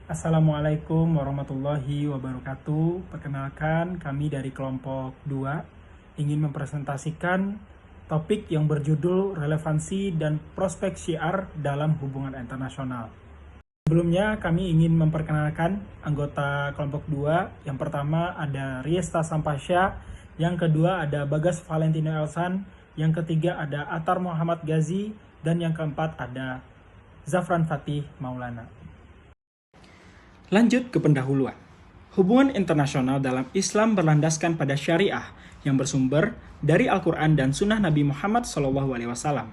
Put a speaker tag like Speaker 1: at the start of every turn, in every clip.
Speaker 1: Assalamualaikum warahmatullahi wabarakatuh. Perkenalkan, kami dari kelompok 2 ingin mempresentasikan topik yang berjudul relevansi dan prospek syiar dalam hubungan internasional. Sebelumnya kami ingin memperkenalkan anggota kelompok 2. Yang pertama ada Riesta Sampasya, yang kedua ada Bagas Valentino Elsan, yang ketiga ada Atar Muhammad Gazi, dan yang keempat ada Zafran Fatih Maulana. Lanjut ke pendahuluan. Hubungan internasional dalam Islam berlandaskan pada syariah yang bersumber dari Al-Quran dan Sunnah Nabi Muhammad SAW.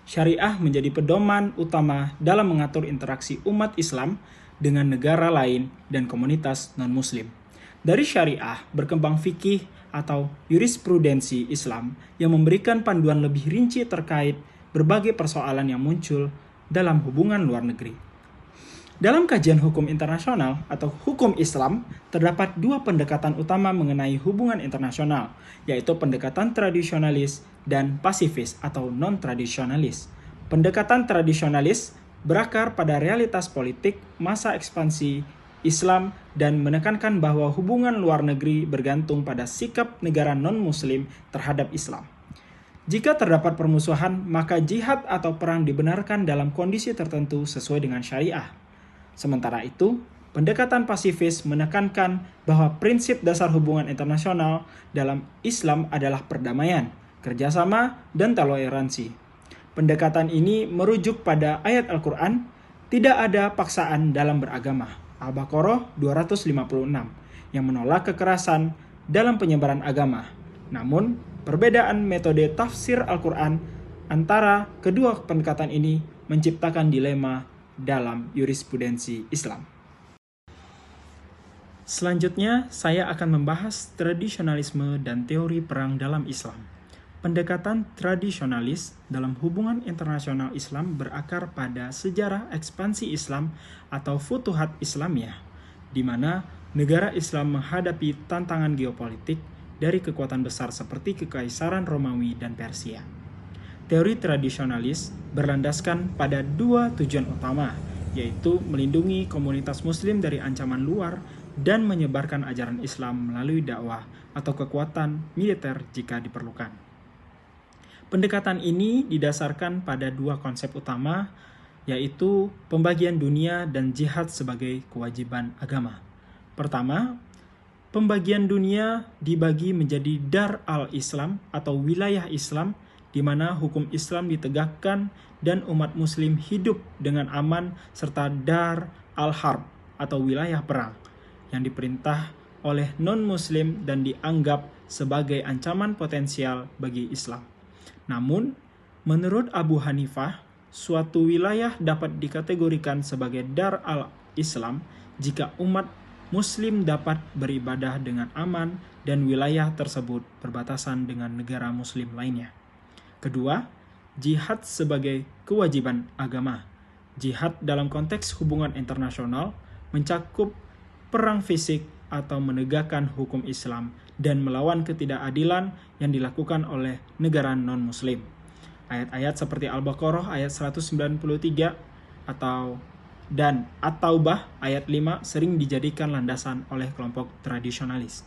Speaker 1: Syariah menjadi pedoman utama dalam mengatur interaksi umat Islam dengan negara lain dan komunitas non-Muslim. Dari syariah berkembang fikih atau jurisprudensi Islam yang memberikan panduan lebih rinci terkait berbagai persoalan yang muncul dalam hubungan luar negeri. Dalam kajian hukum internasional atau hukum Islam, terdapat dua pendekatan utama mengenai hubungan internasional, yaitu pendekatan tradisionalis dan pasifis atau non-tradisionalis. Pendekatan tradisionalis berakar pada realitas politik masa ekspansi Islam dan menekankan bahwa hubungan luar negeri bergantung pada sikap negara non-Muslim terhadap Islam. Jika terdapat permusuhan, maka jihad atau perang dibenarkan dalam kondisi tertentu sesuai dengan syariah. Sementara itu, pendekatan pasifis menekankan bahwa prinsip dasar hubungan internasional dalam Islam adalah perdamaian, kerjasama, dan toleransi. Pendekatan ini merujuk pada ayat Al-Quran, tidak ada paksaan dalam beragama, Al-Baqarah 256, yang menolak kekerasan dalam penyebaran agama. Namun, perbedaan metode tafsir Al-Quran antara kedua pendekatan ini menciptakan dilema dalam jurisprudensi Islam. Selanjutnya, saya akan membahas tradisionalisme dan teori perang dalam Islam. Pendekatan tradisionalis dalam hubungan internasional Islam berakar pada sejarah ekspansi Islam atau Futuhat Islamiyah, di mana negara Islam menghadapi tantangan geopolitik dari kekuatan besar seperti Kekaisaran Romawi dan Persia. Teori tradisionalis berlandaskan pada dua tujuan utama, yaitu melindungi komunitas Muslim dari ancaman luar dan menyebarkan ajaran Islam melalui dakwah atau kekuatan militer jika diperlukan. Pendekatan ini didasarkan pada dua konsep utama, yaitu pembagian dunia dan jihad sebagai kewajiban agama. Pertama, pembagian dunia dibagi menjadi Dar al-Islam atau wilayah Islam, di mana hukum Islam ditegakkan dan umat Muslim hidup dengan aman, serta Dar al-Harb atau wilayah perang yang diperintah oleh non-Muslim dan dianggap sebagai ancaman potensial bagi Islam. Namun, menurut Abu Hanifah, suatu wilayah dapat dikategorikan sebagai Dar al-Islam jika umat Muslim dapat beribadah dengan aman dan wilayah tersebut berbatasan dengan negara Muslim lainnya. Kedua, jihad sebagai kewajiban agama. Jihad dalam konteks hubungan internasional mencakup perang fisik atau menegakkan hukum Islam dan melawan ketidakadilan yang dilakukan oleh negara non-Muslim. Ayat-ayat seperti Al-Baqarah ayat 193 dan At-Taubah ayat 5 sering dijadikan landasan oleh kelompok tradisionalis.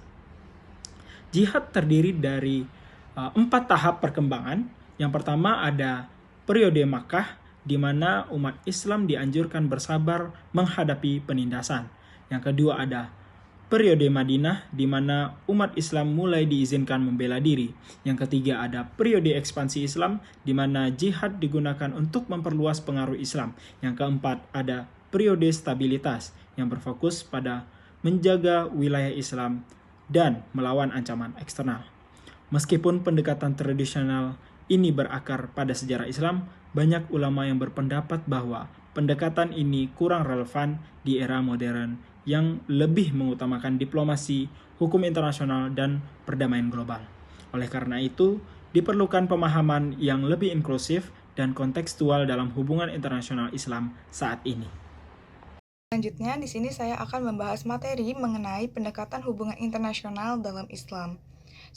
Speaker 1: Jihad terdiri dari 4 tahap perkembangan. Yang pertama ada periode Makkah, di mana umat Islam dianjurkan bersabar menghadapi penindasan. Yang kedua ada periode Madinah, di mana umat Islam mulai diizinkan membela diri. Yang ketiga ada periode ekspansi Islam, di mana jihad digunakan untuk memperluas pengaruh Islam. Yang keempat ada periode stabilitas, yang berfokus pada menjaga wilayah Islam dan melawan ancaman eksternal. Meskipun pendekatan tradisional ini berakar pada sejarah Islam, banyak ulama yang berpendapat bahwa pendekatan ini kurang relevan di era modern yang lebih mengutamakan diplomasi, hukum internasional, dan perdamaian global. Oleh karena itu, diperlukan pemahaman yang lebih inklusif dan kontekstual dalam hubungan internasional Islam saat ini.
Speaker 2: Selanjutnya, di sini saya akan membahas materi mengenai pendekatan hubungan internasional dalam Islam.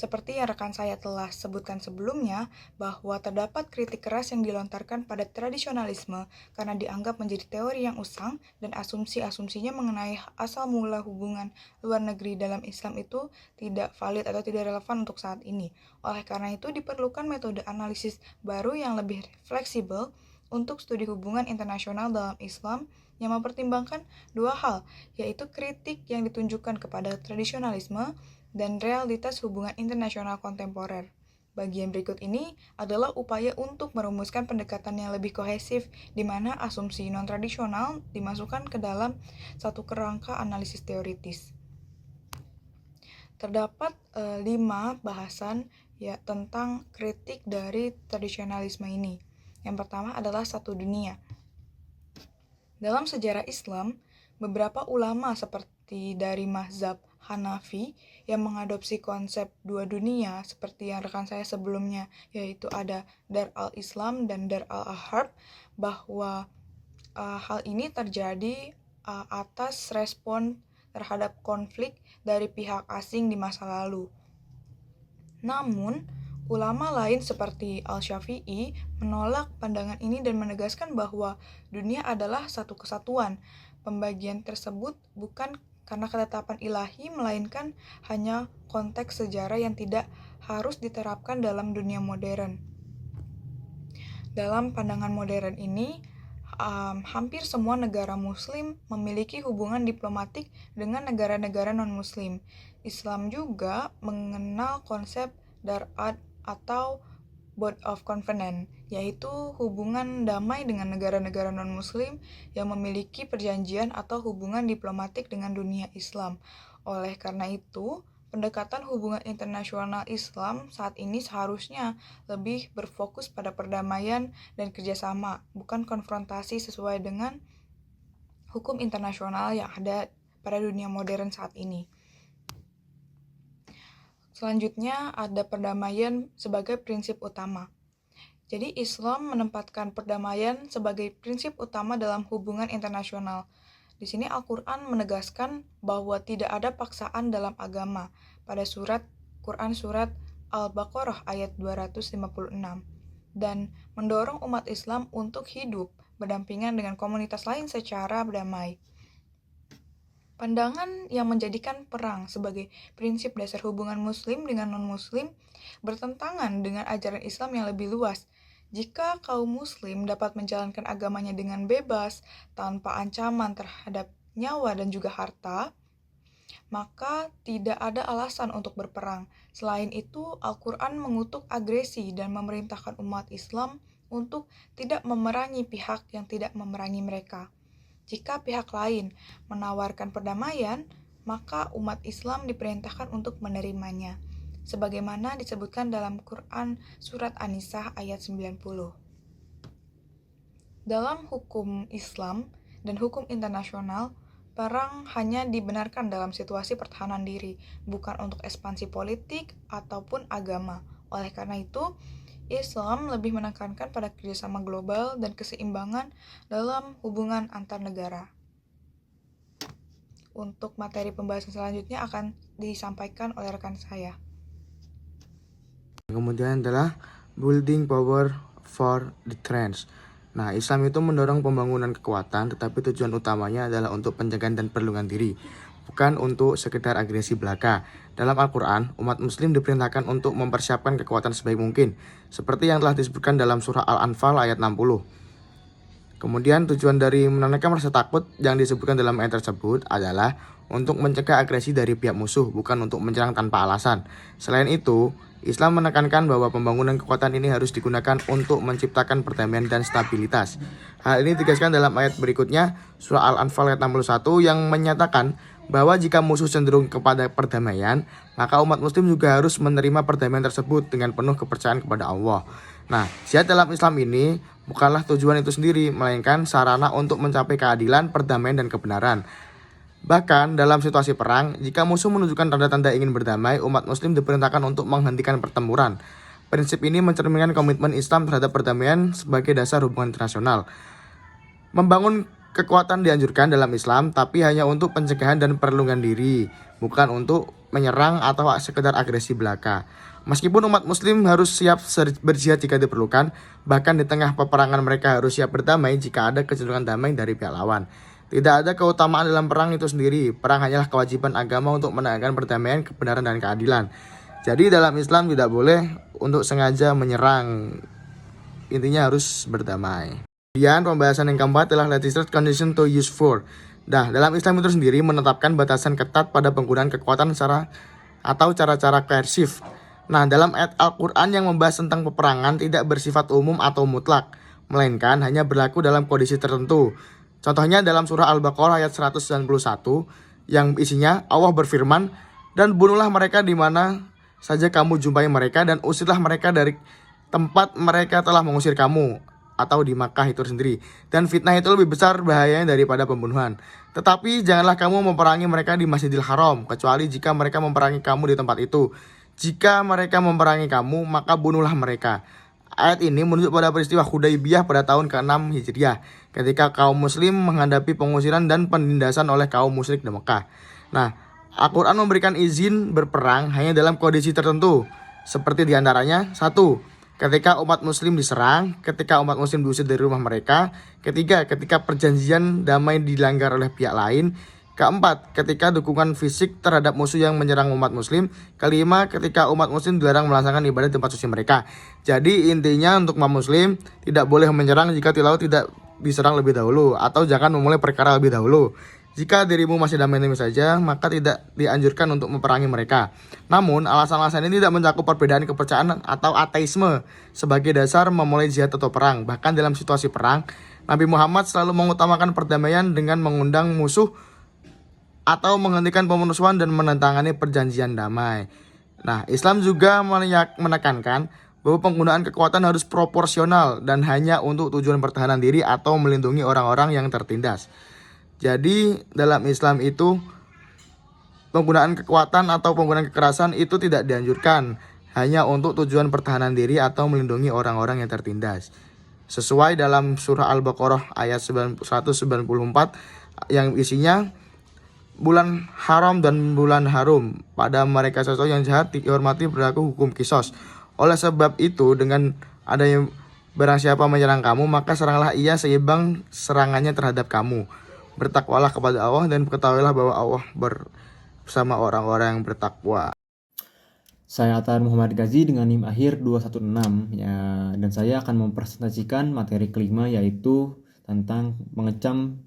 Speaker 2: Seperti yang rekan saya telah sebutkan sebelumnya, bahwa terdapat kritik keras yang dilontarkan pada tradisionalisme karena dianggap menjadi teori yang usang dan asumsi-asumsinya mengenai asal mula hubungan luar negeri dalam Islam itu tidak valid atau tidak relevan untuk saat ini. Oleh karena itu, diperlukan metode analisis baru yang lebih fleksibel untuk studi hubungan internasional dalam Islam yang mempertimbangkan dua hal, yaitu kritik yang ditunjukkan kepada tradisionalisme dan realitas hubungan internasional kontemporer. Bagian berikut ini adalah upaya untuk merumuskan pendekatan yang lebih kohesif, di mana asumsi non-tradisional dimasukkan ke dalam satu kerangka analisis teoritis. Terdapat 5 bahasan tentang kritik dari tradisionalisme ini. Yang pertama adalah satu dunia. Dalam sejarah Islam, beberapa ulama seperti dari mazhab Hanafi yang mengadopsi konsep dua dunia seperti yang rekan saya sebelumnya, yaitu ada Dar al-Islam dan Dar al-Harb, bahwa hal ini terjadi atas respon terhadap konflik dari pihak asing di masa lalu. Namun, ulama lain seperti Al-Syafi'i menolak pandangan ini dan menegaskan bahwa dunia adalah satu kesatuan. Pembagian tersebut bukan karena ketetapan ilahi, melainkan hanya konteks sejarah yang tidak harus diterapkan dalam dunia modern. Dalam pandangan modern ini, hampir semua negara muslim memiliki hubungan diplomatik dengan negara-negara non-muslim. Islam juga mengenal konsep dar'at atau Board of Covenant, yaitu hubungan damai dengan negara-negara non-muslim yang memiliki perjanjian atau hubungan diplomatik dengan dunia Islam. Oleh karena itu, pendekatan hubungan internasional Islam saat ini seharusnya lebih berfokus pada perdamaian dan kerjasama, bukan konfrontasi sesuai dengan hukum internasional yang ada pada dunia modern saat ini. Selanjutnya ada perdamaian sebagai prinsip utama. Jadi Islam menempatkan perdamaian sebagai prinsip utama dalam hubungan internasional. Di sini Al-Quran menegaskan bahwa tidak ada paksaan dalam agama pada Quran surat Al-Baqarah ayat 256 dan mendorong umat Islam untuk hidup berdampingan dengan komunitas lain secara damai. Pandangan yang menjadikan perang sebagai prinsip dasar hubungan muslim dengan non-muslim bertentangan dengan ajaran Islam yang lebih luas. Jika kaum muslim dapat menjalankan agamanya dengan bebas, tanpa ancaman terhadap nyawa dan juga harta, maka tidak ada alasan untuk berperang. Selain itu, Al-Quran mengutuk agresi dan memerintahkan umat Islam untuk tidak memerangi pihak yang tidak memerangi mereka. Jika pihak lain menawarkan perdamaian, maka umat Islam diperintahkan untuk menerimanya, sebagaimana disebutkan dalam Quran surat An-Nisa ayat 90. Dalam hukum Islam dan hukum internasional, perang hanya dibenarkan dalam situasi pertahanan diri, bukan untuk ekspansi politik ataupun agama. Oleh karena itu, Islam lebih menekankan pada kerjasama global dan keseimbangan dalam hubungan antar negara. Untuk materi pembahasan selanjutnya akan disampaikan oleh rekan saya.
Speaker 3: Kemudian adalah building power for deterrence. Nah, Islam itu mendorong pembangunan kekuatan, tetapi tujuan utamanya adalah untuk pencegahan dan perlindungan diri, bukan untuk sekedar agresi belaka. Dalam Al-Quran, umat muslim diperintahkan untuk mempersiapkan kekuatan sebaik mungkin, seperti yang telah disebutkan dalam surah Al-Anfal ayat 60. Kemudian tujuan dari menanamkan rasa takut yang disebutkan dalam ayat tersebut adalah untuk mencegah agresi dari pihak musuh, bukan untuk menyerang tanpa alasan. Selain itu, Islam menekankan bahwa pembangunan kekuatan ini harus digunakan untuk menciptakan perdamaian dan stabilitas. Hal ini ditegaskan dalam ayat berikutnya, surah Al-Anfal ayat 61 yang menyatakan bahwa jika musuh cenderung kepada perdamaian, maka umat muslim juga harus menerima perdamaian tersebut dengan penuh kepercayaan kepada Allah. Nah, jihad dalam Islam ini bukanlah tujuan itu sendiri, melainkan sarana untuk mencapai keadilan, perdamaian, dan kebenaran. Bahkan dalam situasi perang, jika musuh menunjukkan tanda-tanda ingin berdamai, umat muslim diperintahkan untuk menghentikan pertempuran. Prinsip ini mencerminkan komitmen Islam terhadap perdamaian sebagai dasar hubungan internasional. Membangun kekuatan dianjurkan dalam Islam, tapi hanya untuk pencegahan dan perlindungan diri, bukan untuk menyerang atau sekedar agresi belaka. Meskipun umat muslim harus siap berjihad jika diperlukan, bahkan di tengah peperangan mereka harus siap berdamai jika ada kecenderungan damai dari pihak lawan. Tidak ada keutamaan dalam perang itu sendiri. Perang hanyalah kewajiban agama untuk menegakkan perdamaian, kebenaran, dan keadilan. Jadi dalam Islam tidak boleh untuk sengaja menyerang. Intinya harus berdamai. Kemudian pembahasan yang keempat adalah legislative condition to use force. Nah, dalam Islam itu sendiri menetapkan batasan ketat pada penggunaan kekuatan atau cara-cara koersif. Nah, dalam ayat Al-Quran yang membahas tentang peperangan tidak bersifat umum atau mutlak, melainkan hanya berlaku dalam kondisi tertentu. Contohnya dalam surah Al-Baqarah ayat 191 yang isinya Allah berfirman, "Dan bunuhlah mereka di mana saja kamu jumpai mereka dan usirlah mereka dari tempat mereka telah mengusir kamu," atau di Makkah itu sendiri. Dan fitnah itu lebih besar bahayanya daripada pembunuhan. Tetapi janganlah kamu memerangi mereka di Masjidil Haram, kecuali jika mereka memerangi kamu di tempat itu. Jika mereka memerangi kamu, maka bunuhlah mereka. Ayat ini menunjuk pada peristiwa Hudaybiyah pada tahun ke-6 Hijriah, ketika kaum muslim menghadapi pengusiran dan penindasan oleh kaum musyrik di Mekah. Nah, Al-Quran memberikan izin berperang hanya dalam kondisi tertentu, seperti diantaranya: 1. Ketika umat muslim diserang, ketika umat muslim diusir dari rumah mereka. Ketiga, ketika perjanjian damai dilanggar oleh pihak lain. Keempat, ketika dukungan fisik terhadap musuh yang menyerang umat muslim. Kelima, ketika umat muslim dilarang melaksanakan ibadah di tempat suci mereka. Jadi intinya untuk umat muslim tidak boleh menyerang jika tidak diserang lebih dahulu, atau jangan memulai perkara lebih dahulu. Jika dirimu masih damai-damai saja, maka tidak dianjurkan untuk memerangi mereka. Namun, alasan-alasan ini tidak mencakup perbedaan kepercayaan atau ateisme sebagai dasar memulai jihad atau perang. Bahkan dalam situasi perang, Nabi Muhammad selalu mengutamakan perdamaian dengan mengundang musuh atau menghentikan pemusuhan dan menandatangani perjanjian damai. Nah, Islam juga menekankan bahwa penggunaan kekuatan harus proporsional dan hanya untuk tujuan pertahanan diri atau melindungi orang-orang yang tertindas. Jadi dalam Islam itu penggunaan kekuatan atau penggunaan kekerasan itu tidak dianjurkan, hanya untuk tujuan pertahanan diri atau melindungi orang-orang yang tertindas. Sesuai dalam surah Al-Baqarah ayat 194 yang isinya, bulan haram dan bulan harum, pada mereka sesuatu yang jahat dihormati berlaku hukum kisos. Oleh sebab itu, dengan adanya barang siapa menyerang kamu, maka seranglah ia seimbang serangannya terhadap kamu. Bertakwalah kepada Allah dan ketahuilah bahwa Allah bersama orang-orang yang bertakwa.
Speaker 4: Saya Atar Muhammad Ghazi dengan NIM akhir 216 ya, dan saya akan mempresentasikan materi kelima, yaitu tentang mengecam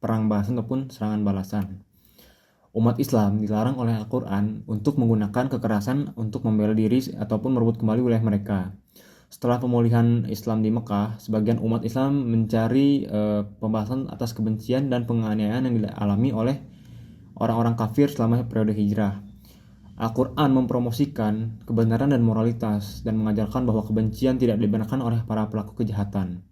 Speaker 4: perang balasan ataupun serangan balasan. Umat Islam dilarang oleh Al-Quran untuk menggunakan kekerasan untuk membela diri ataupun merebut kembali wilayah mereka. Setelah pemulihan Islam di Mekah, sebagian umat Islam mencari pembahasan atas kebencian dan penganiayaan yang dialami oleh orang-orang kafir selama periode hijrah. Al-Quran mempromosikan kebenaran dan moralitas dan mengajarkan bahwa kebencian tidak dibenarkan oleh para pelaku kejahatan.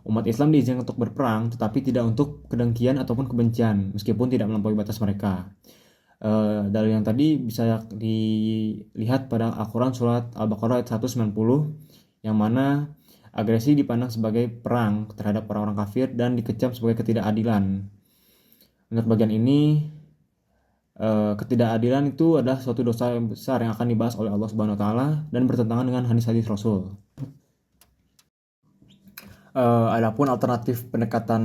Speaker 4: Umat Islam diizinkan untuk berperang, tetapi tidak untuk kedengkian ataupun kebencian, meskipun tidak melampaui batas mereka. Dalil yang tadi bisa dilihat pada Al-Quran surat Al-Baqarah ayat 190, yang mana agresi dipandang sebagai perang terhadap orang-orang kafir dan dikecam sebagai ketidakadilan. Menurut bagian ini, ketidakadilan itu adalah suatu dosa yang besar yang akan dibahas oleh Allah Subhanahu wa taala dan bertentangan dengan hadis-hadis Rasul. Adapun alternatif pendekatan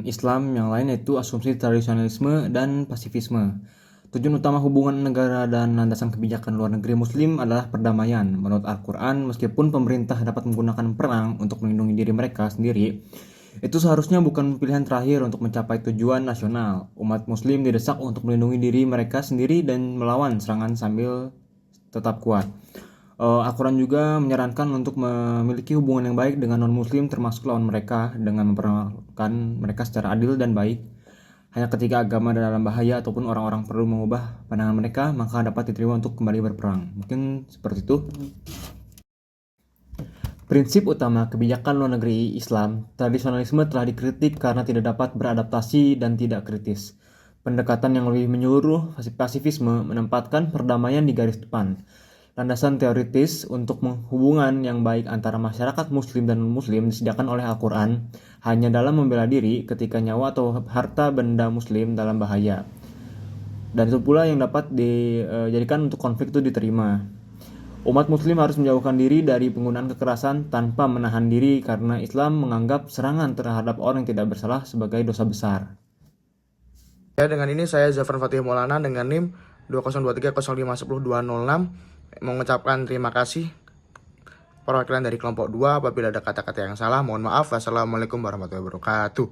Speaker 4: Islam yang lain yaitu asumsi tradisionalisme dan pasifisme. Tujuan utama hubungan negara dan landasan kebijakan luar negeri Muslim adalah perdamaian. Menurut Al-Quran, meskipun pemerintah dapat menggunakan perang untuk melindungi diri mereka sendiri, itu seharusnya bukan pilihan terakhir untuk mencapai tujuan nasional. Umat Muslim didesak untuk melindungi diri mereka sendiri dan melawan serangan sambil tetap kuat. Al-Quran juga menyarankan untuk memiliki hubungan yang baik dengan non-Muslim, termasuk lawan mereka, dengan memperlakukan mereka secara adil dan baik. Hanya ketika agama dalam bahaya ataupun orang-orang perlu mengubah pandangan mereka, maka dapat diterima untuk kembali berperang. Mungkin seperti itu. Prinsip utama kebijakan luar negeri Islam, tradisionalisme telah dikritik karena tidak dapat beradaptasi dan tidak kritis. Pendekatan yang lebih menyeluruh, pasifisme, menempatkan perdamaian di garis depan. Landasan teoritis untuk hubungan yang baik antara masyarakat Muslim dan non-Muslim disediakan oleh Al-Quran hanya dalam membela diri ketika nyawa atau harta benda Muslim dalam bahaya. Dan itu pula yang dapat dijadikan untuk konflik itu diterima. Umat muslim harus menjauhkan diri dari penggunaan kekerasan tanpa menahan diri karena Islam menganggap serangan terhadap orang yang tidak bersalah sebagai dosa besar.
Speaker 3: Ya, dengan ini saya Zafran Fatih Maulana dengan NIM 2023051026 mengucapkan terima kasih perwakilan dari kelompok 2. Apabila ada kata-kata yang salah, mohon maaf. Wassalamualaikum warahmatullahi wabarakatuh.